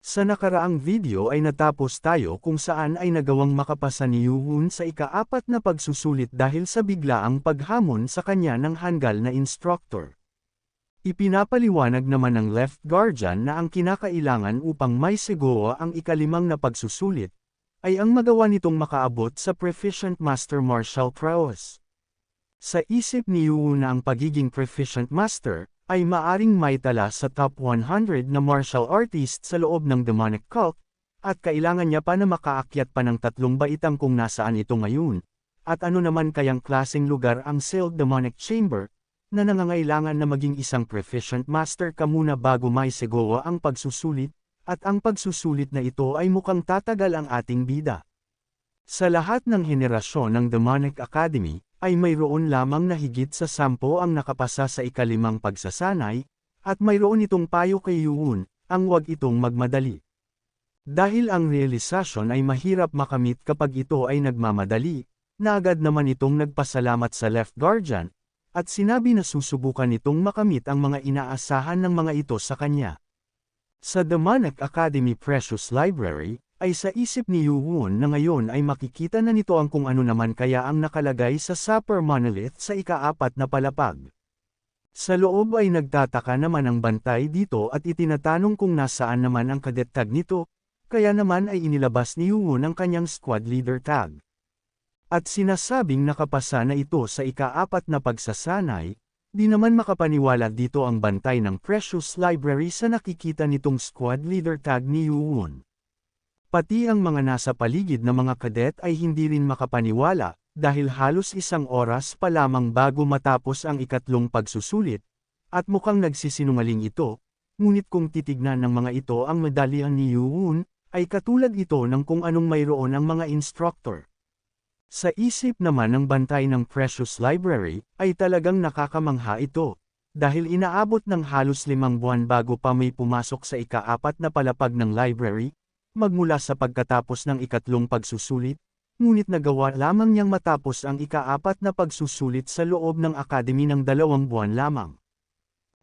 Sa nakaraang video ay natapos tayo kung saan ay nagawang makapasa ni Yuhun sa ika-4 na pagsusulit dahil sa biglaang paghamon sa kanya ng hanggal na instructor. Ipinapaliwanag naman ng left guardian na ang kinakailangan upang may seguwa ang ika-5 na pagsusulit, ay ang magawa nitong makaabot sa Proficient Master Martial Prowess. Sa isip ni Yuhun na ang pagiging Proficient Master, ay maaring maitala sa top 100 na martial artist sa loob ng demonic cult, at kailangan niya pa na makaakyat pa ng 3 baitang kung nasaan ito ngayon. At ano naman kayang klaseng lugar ang sealed demonic chamber, na nangangailangan na maging isang Proficient Master ka muna bago may segowa ang pagsusulit, at ang pagsusulit na ito ay mukhang tatagal ang ating bida. Sa lahat ng henerasyon ng Demonic Academy, ay mayroon lamang na higit sa 10 ang nakapasa sa ika-5 pagsasanay, at mayroon itong payo kay Yuhun, ang huwag itong magmadali. Dahil ang realisasyon ay mahirap makamit kapag ito ay nagmamadali, na agad naman itong nagpasalamat sa left guardian, at sinabi na susubukan itong makamit ang mga inaasahan ng mga ito sa kanya. Sa Demonic Academy Precious Library, ay sa isip ni Yuhun na ngayon ay makikita na nito ang kung ano naman kaya ang nakalagay sa Super Monolith sa ika-4 na palapag. Sa loob ay nagtataka naman ang bantay dito at itinatanong kung nasaan naman ang cadet tag nito, kaya naman ay inilabas ni Yuhun ang kanyang squad leader tag. At sinasabing nakapasa na ito sa ika-4 na pagsasanay, di naman makapaniwala dito ang bantay ng Precious Library sa nakikita nitong squad leader tag ni Yuhun. Pati ang mga nasa paligid na mga kadet ay hindi rin makapaniwala, dahil halos 1 oras pa lamang bago matapos ang ika-3 pagsusulit, at mukhang nagsisinungaling ito, ngunit kung titignan ng mga ito ang medalya ni Yuhun, ay katulad ito ng kung anong mayroon ang mga instructor. Sa isip naman ng bantay ng Precious Library, ay talagang nakakamangha ito, dahil inaabot ng halos 5 buwan bago pa may pumasok sa ika-4 na palapag ng library, magmula sa pagkatapos ng ika-3 pagsusulit, ngunit nagawa lamang niyang matapos ang ika-4 na pagsusulit sa loob ng academy ng 2 buwan lamang.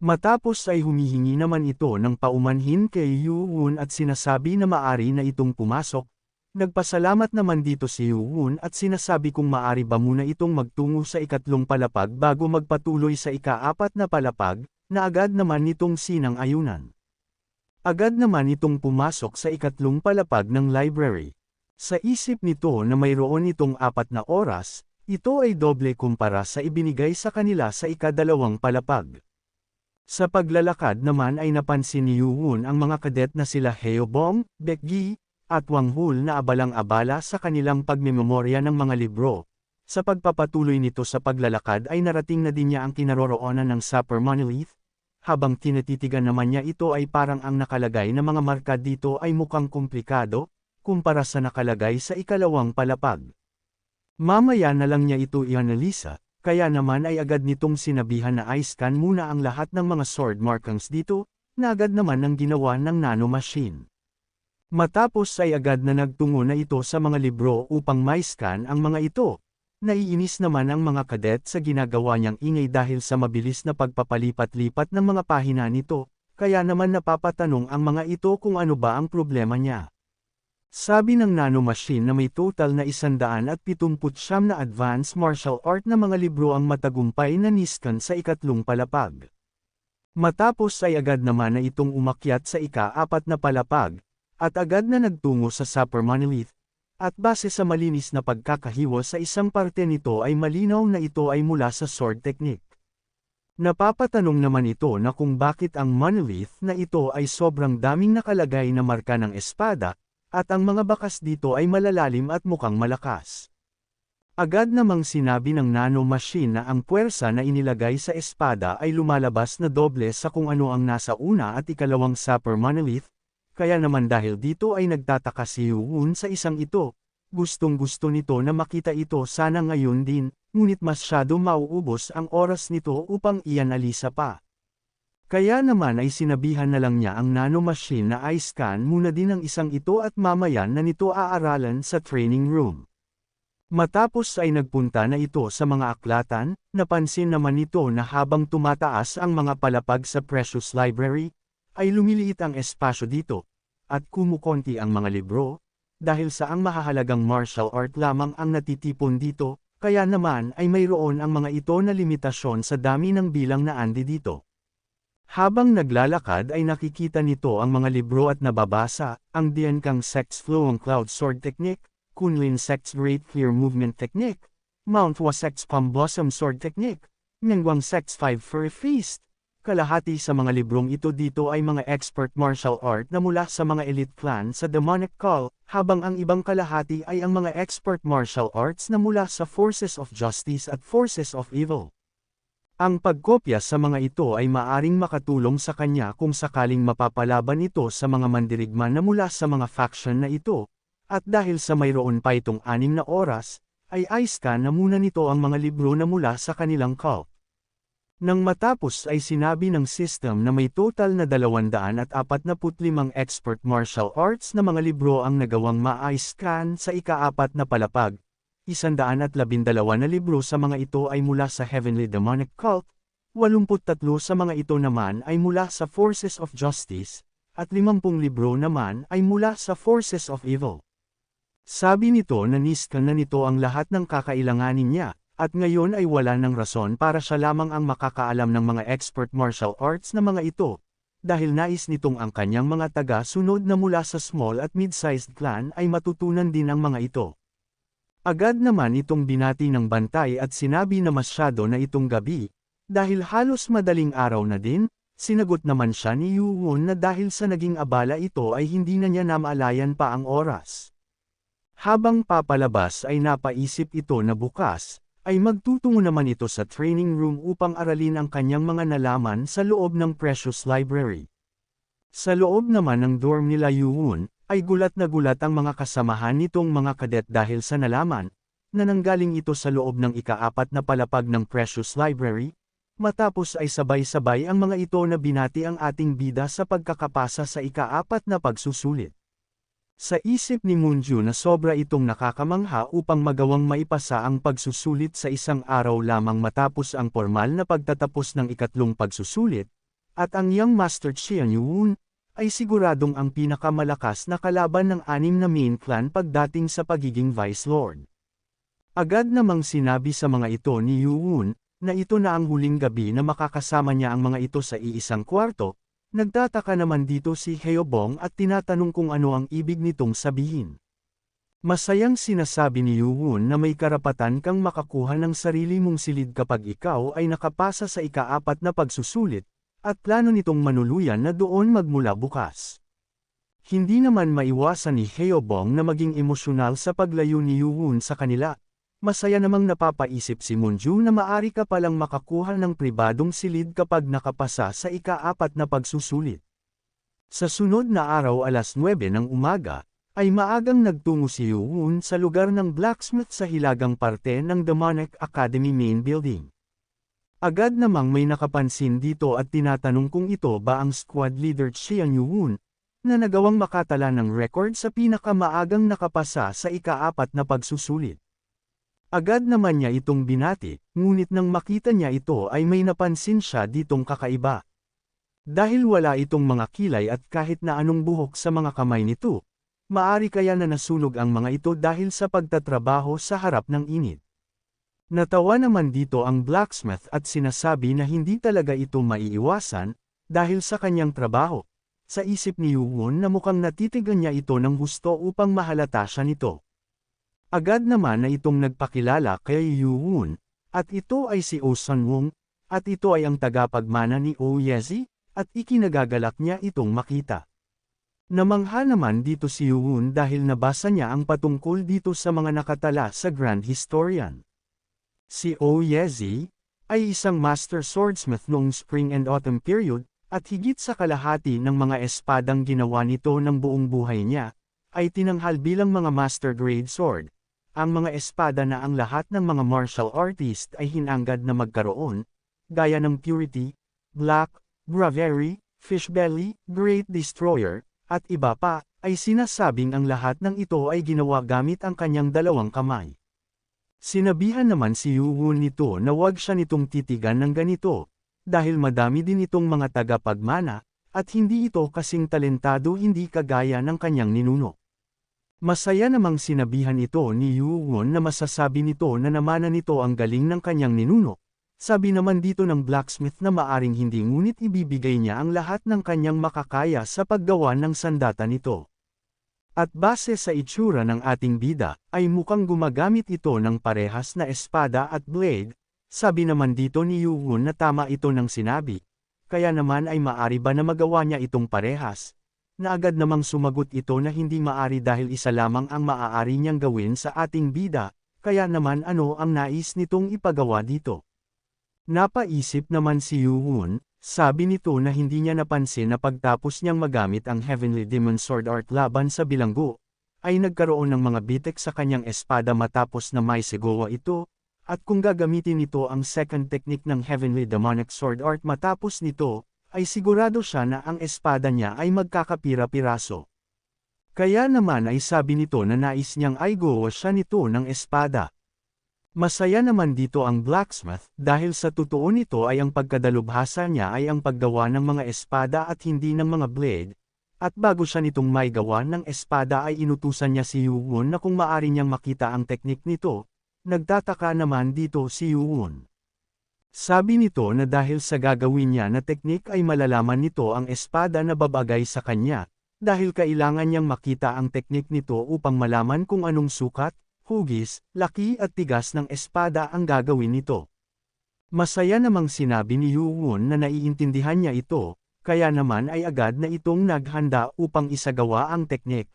Matapos ay humihingi naman ito ng paumanhin kay Yuhun at sinasabi na maari na itong pumasok. Nagpasalamat naman dito si Yuhun at sinasabi kung maari ba muna itong magtungo sa ika-3 palapag bago magpatuloy sa ika-4 na palapag, na agad naman nitong sinang-ayunan. Agad naman itong pumasok sa ika-3 palapag ng library. Sa isip nito na mayroon itong 4 na oras, ito ay doble kumpara sa ibinigay sa kanila sa ika-2 palapag. Sa paglalakad naman ay napansin ni Yuhun ang mga kadet na sila Heobong, Baekgi, at Wang Hul na abalang-abala sa kanilang pagmemorya ng mga libro. Sa pagpapatuloy nito sa paglalakad ay narating na din niya ang kinaroroonan ng Super Monolith. Habang tinatitigan naman niya ito ay parang ang nakalagay na mga marka dito ay mukhang komplikado, kumpara sa nakalagay sa ika-2 palapag. Mamaya na lang niya ito ianalisa, kaya naman ay agad nitong sinabihan na i-scan muna ang lahat ng mga sword markings dito, na agad naman ang ginawa ng nanomachine. Matapos ay agad na nagtungo na ito sa mga libro upang ma-scan ang mga ito. Naiinis naman ang mga kadet sa ginagawa niyang ingay dahil sa mabilis na pagpapalipat-lipat ng mga pahina nito, kaya naman napapatanong ang mga ito kung ano ba ang problema niya. Sabi ng nanomachine na may total na 179 na advanced martial art na mga libro ang matagumpay na niskan sa ika-3 palapag. Matapos ay agad naman na itong umakyat sa ika-4 na palapag, at agad na nagtungo sa Super Monolith. At base sa malinis na pagkakahiwa sa isang parte nito ay malinaw na ito ay mula sa sword technique. Napapatanong naman ito na kung bakit ang monolith na ito ay sobrang daming nakalagay na marka ng espada, at ang mga bakas dito ay malalalim at mukhang malakas. Agad namang sinabi ng nanomachine na ang puwersa na inilagay sa espada ay lumalabas na doble sa kung ano ang nasa una at ika-2 Super Monolith. Kaya naman dahil dito ay nagtataka si Yuhun sa isang ito, gustong-gusto nito na makita ito sana ngayon din, ngunit masyado mauubos ang oras nito upang ianalisa pa. Kaya naman ay sinabihan na lang niya ang nanomachine na i-scan muna din ang isang ito at mamaya na nito aaralan sa training room. Matapos ay nagpunta na ito sa mga aklatan, napansin naman nito na habang tumataas ang mga palapag sa Precious Library, ay lumiliit ang espasyo dito, at kumukonti ang mga libro, dahil sa ang mahahalagang martial art lamang ang natitipon dito, kaya naman ay mayroon ang mga ito na limitasyon sa dami ng bilang na andi dito. Habang naglalakad ay nakikita nito ang mga libro at nababasa, ang Dian Kang Sect's Flowing Cloud Sword Technique, Kunlin Sect's Great Clear Movement Technique, Mount Hua Sect's Palm Blossom Sword Technique, Ningguang Sect's Five Furry Feast. Kalahati sa mga librong ito dito ay mga expert martial art na mula sa mga elite clan sa Demonic Call, habang ang ibang kalahati ay ang mga expert martial arts na mula sa Forces of Justice at Forces of Evil. Ang pagkopya sa mga ito ay maaring makatulong sa kanya kung sakaling mapapalaban ito sa mga mandirigma na mula sa mga faction na ito, at dahil sa mayroon pa itong 6 na oras, ay i-scan na muna nito ang mga libro na mula sa kanilang cult. Nang matapos ay sinabi ng system na may total na 245 expert martial arts na mga libro ang nagawang ma-scan sa ika-4 na palapag. 112 na libro sa mga ito ay mula sa Heavenly Demonic Cult, 83 sa mga ito naman ay mula sa Forces of Justice, at 50 libro naman ay mula sa Forces of Evil. Sabi nito na niskan na nito ang lahat ng kakailanganin niya, at ngayon ay wala ng rason para siya lamang ang makakaalam ng mga expert martial arts na mga ito, dahil nais nitong ang kanyang mga taga-sunod na mula sa small at mid-sized clan ay matutunan din ang mga ito. Agad naman itong binati ng bantay at sinabi na masyado na itong gabi, dahil halos madaling araw na din, sinagot naman siya ni Yuwon na dahil sa naging abala ito ay hindi na niya namaalayan pa ang oras. Habang papalabas ay napaisip ito na bukas, ay magtutungo naman ito sa training room upang aralin ang kanyang mga nalaman sa loob ng Precious Library. Sa loob naman ng dorm nila Yuwon, ay gulat na gulat ang mga kasamahan nitong mga kadet dahil sa nalaman, na nanggaling ito sa loob ng ika-4 na palapag ng Precious Library, matapos ay sabay-sabay ang mga ito na binati ang ating bida sa pagkakapasa sa ika-4 na pagsusulit. Sa isip ni Moonju na sobra itong nakakamangha upang magawang maipasa ang pagsusulit sa isang araw lamang matapos ang formal na pagtatapos ng ikatlong pagsusulit, at ang Young Master Qian Yuwon, ay siguradong ang pinakamalakas na kalaban ng 6 na main clan pagdating sa pagiging Vice Lord. Agad namang sinabi sa mga ito ni Yuwon, na ito na ang huling gabi na makakasama niya ang mga ito sa iisang kwarto. Nagtataka naman dito si Heobong at tinatanong kung ano ang ibig nitong sabihin. Masayang sinasabi ni Yuwon na may karapatan kang makakuha ng sarili mong silid kapag ikaw ay nakapasa sa ika-4 na pagsusulit, at plano nitong manuluyan na doon magmula bukas. Hindi naman maiwasan ni Heobong na maging emosyonal sa paglayo ni Yuwon sa kanila. Masaya namang napapaisip si Moonju na maari ka palang makakuha ng pribadong silid kapag nakapasa sa ika-4 na pagsusulit. Sa sunod na araw alas 9 ng umaga, ay maagang nagtungo si Yuwon sa lugar ng blacksmith sa hilagang parte ng Demonic Academy main building. Agad namang may nakapansin dito at tinatanong kung ito ba ang squad leader Qian Yuwon, na nagawang makatala ng record sa pinakamaagang nakapasa sa ika-4 na pagsusulit. Agad naman niya itong binati, ngunit nang makita niya ito ay may napansin siya ditong kakaiba. Dahil wala itong mga kilay at kahit na anong buhok sa mga kamay nito, maari kaya na nasunog ang mga ito dahil sa pagtatrabaho sa harap ng init. Natawa naman dito ang blacksmith at sinasabi na hindi talaga ito maiiwasan, dahil sa kanyang trabaho. Sa isip ni Yuwon na mukhang natitigan niya ito ng gusto upang mahalata siya nito. Agad naman na itong nagpakilala kay Yuwon, at ito ay si Oh Sunwong, at ito ay ang tagapagmana ni Oh Yezi, at ikinagagalak niya itong makita. Namangha naman dito si Yuwon dahil nabasa niya ang patungkol dito sa mga nakatala sa Grand Historian. Si Oh Yezi ay isang master swordsmith noong spring and autumn period, at higit sa kalahati ng mga espadang ginawa nito ng buong buhay niya, ay tinanghal bilang mga master grade sword. Ang mga espada na ang lahat ng mga martial artist ay hinanggad na magkaroon, gaya ng Purity, Black, Bravery, Fishbelly, Great Destroyer, at iba pa, ay sinasabing ang lahat ng ito ay ginawa gamit ang kanyang 2 kamay. Sinabihan naman si Yuwon nito na wag siya nitong titigan ng ganito, dahil madami din itong mga tagapagmana, at hindi ito kasing talentado hindi kagaya ng kanyang ninuno. Masaya namang sinabihan ito ni Yoo-won na masasabi nito na namana nito ang galing ng kanyang ninuno. Sabi naman dito ng blacksmith na maaring hindi ngunit ibibigay niya ang lahat ng kanyang makakaya sa paggawa ng sandata nito. At base sa itsura ng ating bida, ay mukhang gumagamit ito ng parehas na espada at blade. Sabi naman dito ni Yoo-won na tama ito ng sinabi. Kaya naman ay maari ba na magawa niya itong parehas? Na agad namang sumagot ito na hindi maari dahil isa lamang ang maaari niyang gawin sa ating bida, kaya naman ano ang nais nitong ipagawa dito? Napaisip naman si Yoo-won, sabi nito na hindi niya napansin na pagtapos niyang magamit ang Heavenly Demon Sword Art laban sa bilanggo, ay nagkaroon ng mga bitek sa kanyang espada matapos na may sigawa ito, at kung gagamitin nito ang second technique ng Heavenly Demonic Sword Art matapos nito, ay sigurado siya na ang espada niya ay magkakapira-piraso. Kaya naman ay sabi nito na nais niyang ay gawa siya nito ng espada. Masaya naman dito ang blacksmith dahil sa totoo nito ay ang pagkadalubhasa niya ay ang paggawa ng mga espada at hindi ng mga blade, at bago siya nitong may gawa ng espada ay inutusan niya si Yoo-won na kung maari niyang makita ang teknik nito. Nagtataka naman dito si Yoo-won. Sabi nito na dahil sa gagawin niya na teknik ay malalaman nito ang espada na babagay sa kanya, dahil kailangan niyang makita ang teknik nito upang malaman kung anong sukat, hugis, laki at tigas ng espada ang gagawin nito. Masaya namang sinabi ni Yoo-won na naiintindihan niya ito, kaya naman ay agad na itong naghanda upang isagawa ang teknik.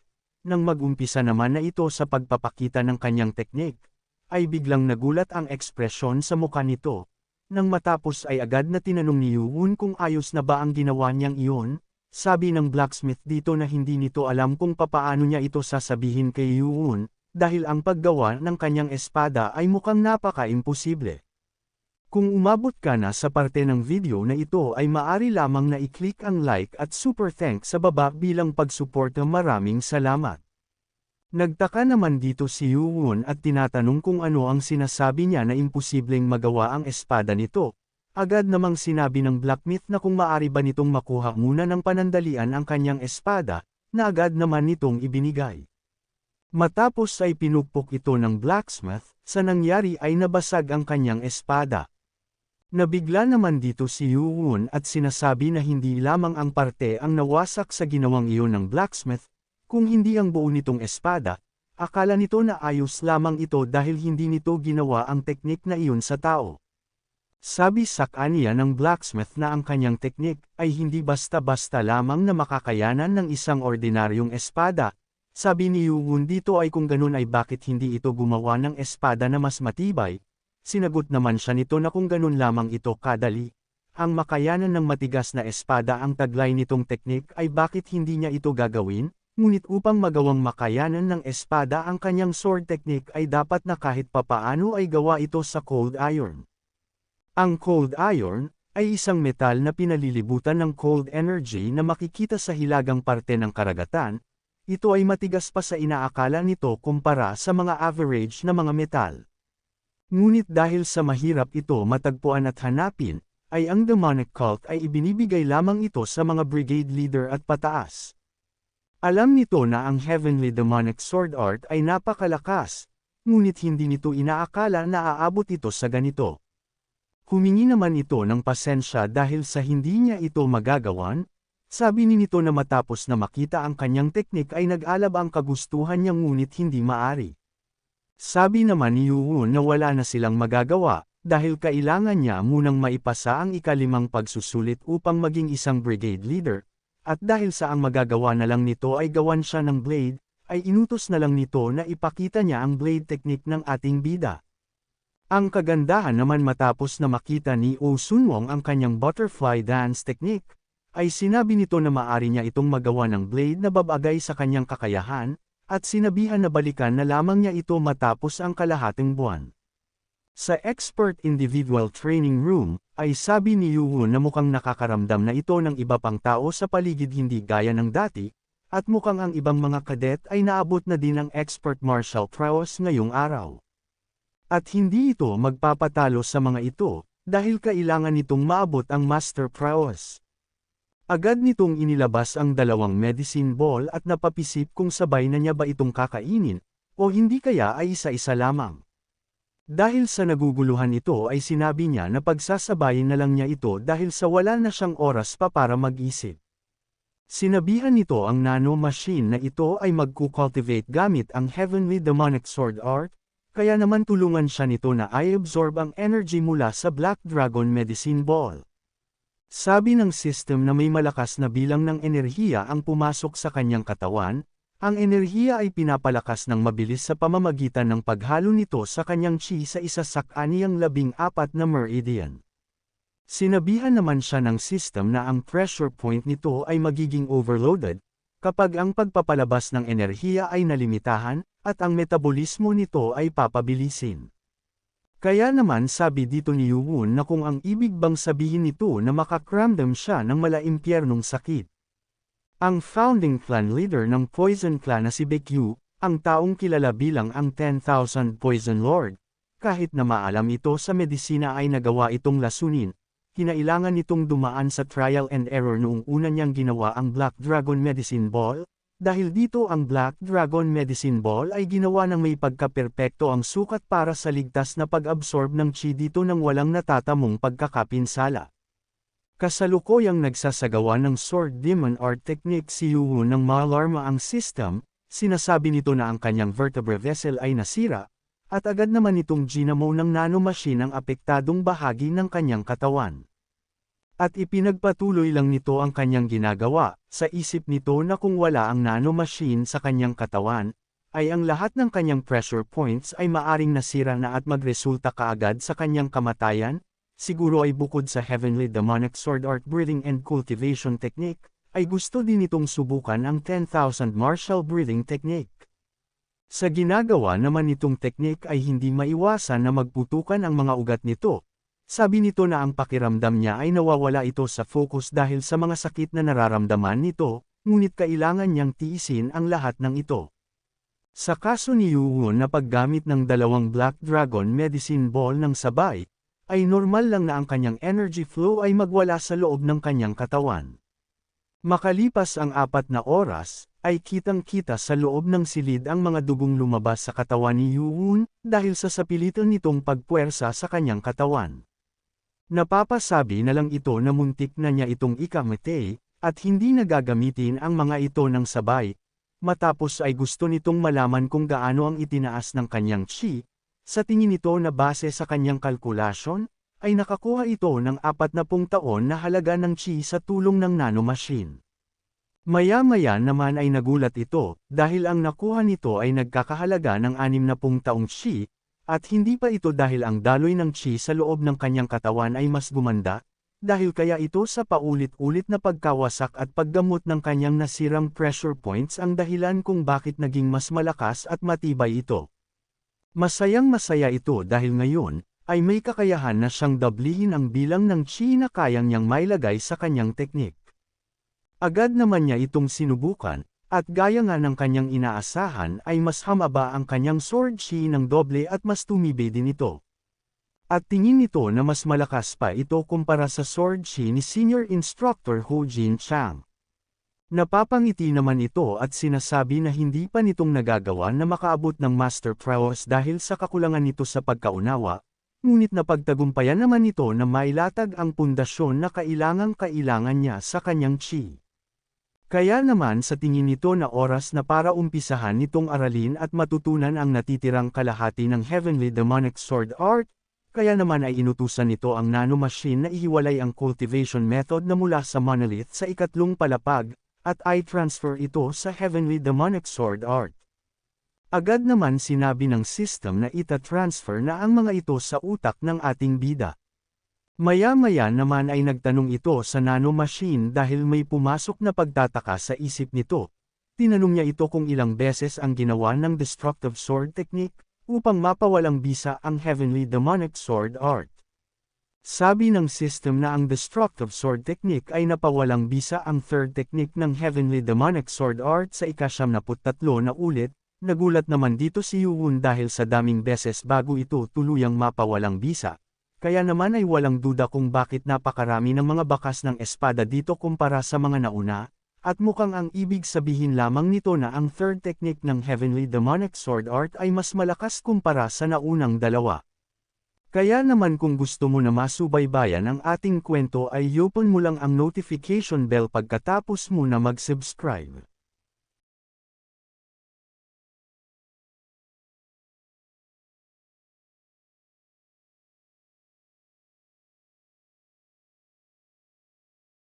Nang mag-umpisa naman na ito sa pagpapakita ng kanyang teknik, ay biglang nagulat ang ekspresyon sa mukha nito. Nang matapos ay agad na tinanong ni Yoo-won kung ayos na ba ang ginawa niyang iyon. Sabi ng blacksmith dito na hindi nito alam kung papaano niya ito sasabihin kay Yoo-won, dahil ang paggawa ng kanyang espada ay mukhang napaka-imposible. Kung umabot ka na sa parte ng video na ito ay maari lamang na i-click ang like at super thanks sa baba bilang pagsuporta. Maraming salamat. Nagtaka naman dito si Yoo-won at tinatanong kung ano ang sinasabi niya na imposibleng magawa ang espada nito. Agad namang sinabi ng blacksmith na kung maari ba nitong makuha muna ng panandalian ang kanyang espada, na agad naman nitong ibinigay. Matapos ay pinupok ito ng blacksmith, sa nangyari ay nabasag ang kanyang espada. Nabigla naman dito si Yoo-won at sinasabi na hindi lamang ang parte ang nawasak sa ginawang iyon ng blacksmith, kung hindi ang buo nitong espada, akala nito na ayos lamang ito dahil hindi nito ginawa ang teknik na iyon sa tao. Sabi sa kanya ng blacksmith na ang kanyang teknik ay hindi basta-basta lamang na makakayanan ng isang ordinaryong espada. Sabi ni Yoo-won dito ay kung ganun ay bakit hindi ito gumawa ng espada na mas matibay. Sinagot naman siya nito na kung ganun lamang ito kadali. Ang makayanan ng matigas na espada ang taglay nitong teknik ay bakit hindi niya ito gagawin, ngunit upang magawang makayanan ng espada ang kanyang sword technique ay dapat na kahit papaano ay gawa ito sa cold iron. Ang cold iron ay isang metal na pinalilibutan ng cold energy na makikita sa hilagang parte ng karagatan. Ito ay matigas pa sa inaakala nito kumpara sa mga average na mga metal. Ngunit dahil sa mahirap ito matagpuan at hanapin, ay ang demonic cult ay ibinibigay lamang ito sa mga brigade leader at pataas. Alam nito na ang Heavenly Demonic Sword Art ay napakalakas, ngunit hindi nito inaakala na aabot ito sa ganito. Humingi naman ito ng pasensya dahil sa hindi niya ito magagawan. Sabi ni nito na matapos na makita ang kanyang teknik ay nag-alab ang kagustuhan niya ngunit hindi maari. Sabi naman ni Yoo-won na wala na silang magagawa, dahil kailangan niya munang maipasa ang ikalimang pagsusulit upang maging isang brigade leader, at dahil sa ang magagawa na lang nito ay gawan siya ng blade, ay inutos na lang nito na ipakita niya ang blade technique ng ating bida. Ang kagandahan naman matapos na makita ni Oh Sun-won ang kanyang butterfly dance technique, ay sinabi nito na maari niya itong magawa ng blade na babagay sa kanyang kakayahan, at sinabihan na balikan na lamang niya ito matapos ang kalahating buwan. Sa expert individual training room, ay sabi ni Yoo-won na mukhang nakakaramdam na ito ng iba pang tao sa paligid hindi gaya ng dati, at mukhang ang ibang mga kadet ay naabot na din ng expert martial prowess ngayong araw. At hindi ito magpapatalo sa mga ito, dahil kailangan nitong maabot ang master prowess. Agad nitong inilabas ang dalawang medicine ball at napapisip kung sabay na niya ba itong kakainin, o hindi kaya ay isa-isa lamang. Dahil sa naguguluhan ito ay sinabi niya na pagsasabayin na lang niya ito dahil sa wala na siyang oras pa para mag-isip. Sinabihan nito ang nano-machine na ito ay magkukultivate gamit ang Heavenly Demonic Sword Art, kaya naman tulungan siya nito na i-absorb ang energy mula sa Black Dragon Medicine Ball. Sabi ng system na may malakas na bilang ng enerhiya ang pumasok sa kanyang katawan, ang enerhiya ay pinapalakas ng mabilis sa pamamagitan ng paghalo nito sa kanyang chi sa isa sa kaniyang 14 na meridian. Sinabihan naman siya ng system na ang pressure point nito ay magiging overloaded, kapag ang pagpapalabas ng enerhiya ay nalimitahan, at ang metabolismo nito ay papabilisin. Kaya naman sabi dito ni Yuwon na kung ang ibig bang sabihin nito na makakramdam siya ng malaimpyernong sakit. Ang founding clan leader ng Poison Clan na si Baekgyu, ang taong kilala bilang ang 10,000 Poison Lord, kahit na maalam ito sa medisina ay nagawa itong lasunin, kinailangan nitong dumaan sa trial and error noong una niyang ginawa ang Black Dragon Medicine Ball. Dahil dito ang Black Dragon Medicine Ball ay ginawa ng may pagkaperpekto ang sukat para sa ligtas na pag-absorb ng chi dito ng walang natatamong pagkakapinsala. Kasalukuyang nagsasagawa ng Sword Demon Art Technique si Yuwon ng maalarma ang system, sinasabi nito na ang kanyang vertebra vessel ay nasira, at agad naman itong ginamo ng nanomachine ang apektadong bahagi ng kanyang katawan. At ipinagpatuloy lang nito ang kanyang ginagawa, sa isip nito na kung wala ang nanomachine sa kanyang katawan, ay ang lahat ng kanyang pressure points ay maaring nasira na at magresulta kaagad sa kanyang kamatayan, siguro ay bukod sa Heavenly Demonic Sword Art Breathing and Cultivation Technique, ay gusto din itong subukan ang 10,000 Martial Breathing Technique. Sa ginagawa naman nitong technique ay hindi maiwasan na magputukan ang mga ugat nito. Sabi nito na ang pakiramdam niya ay nawawala ito sa focus dahil sa mga sakit na nararamdaman nito, ngunit kailangan niyang tiisin ang lahat ng ito. Sa kaso ni Yuwon na paggamit ng dalawang Black Dragon Medicine Ball ng sabay, ay normal lang na ang kanyang energy flow ay magwala sa loob ng kanyang katawan. Makalipas ang 4 na oras, ay kitang-kita sa loob ng silid ang mga dugong lumabas sa katawan ni Yuwon dahil sa sapilitan nitong pagpuwersa sa kanyang katawan. Napapasabi na lang ito na muntik na niya itong ikamatay, at hindi nagagamitin ang mga ito ng sabay, matapos ay gusto nitong malaman kung gaano ang itinaas ng kanyang chi, sa tingin nito na base sa kanyang kalkulasyon, ay nakakuha ito ng 40 taon na halaga ng chi sa tulong ng nanomachine. Maya-maya naman ay nagulat ito, dahil ang nakuha nito ay nagkakahalaga ng 60 taong chi, at hindi pa ito dahil ang daloy ng chi sa loob ng kanyang katawan ay mas gumanda, dahil kaya ito sa paulit-ulit na pagkawasak at paggamot ng kanyang nasirang pressure points ang dahilan kung bakit naging mas malakas at matibay ito. Masayang-masaya ito dahil ngayon, ay may kakayahan na siyang dablihin ang bilang ng chi na kayang niyang mailagay sa kanyang teknik. Agad naman niya itong sinubukan, at gaya nga ng kanyang inaasahan ay mas hamaba ang kanyang sword chi ng doble at mas tumibay din ito. At tingin nito na mas malakas pa ito kumpara sa sword chi ni Senior Instructor Ho Jin Chang. Napapangiti naman ito at sinasabi na hindi pa nitong nagagawa na makaabot ng Master Prowess dahil sa kakulangan nito sa pagkaunawa, ngunit napagtagumpayan naman ito na mailatag ang pundasyon na kailangan niya sa kanyang chi. Kaya naman sa tingin nito na oras na para umpisahan nitong aralin at matutunan ang natitirang kalahati ng Heavenly Demonic Sword Art, kaya naman ay inutusan nito ang nanomachine na ihiwalay ang cultivation method na mula sa monolith sa ikatlong palapag, at i-transfer ito sa Heavenly Demonic Sword Art. Agad naman sinabi ng system na ita-transfer na ang mga ito sa utak ng ating bida. Maya-maya naman ay nagtanong ito sa nanomachine dahil may pumasok na pagtataka sa isip nito. Tinanong niya ito kung ilang beses ang ginawa ng Destructive Sword Technique, upang mapawalang bisa ang Heavenly Demonic Sword Art. Sabi ng system na ang Destructive Sword Technique ay napawalang bisa ang third technique ng Heavenly Demonic Sword Art sa ika-73 na ulit. Nagulat naman dito si Yuwon dahil sa daming beses bago ito tuluyang mapawalang bisa. Kaya naman ay walang duda kung bakit napakarami ng mga bakas ng espada dito kumpara sa mga nauna, at mukhang ang ibig sabihin lamang nito na ang third technique ng Heavenly Demonic Sword Art ay mas malakas kumpara sa naunang dalawa. Kaya naman kung gusto mo na masubaybayan ang ating kwento ay i-open mo lang ang notification bell pagkatapos mo na mag-subscribe.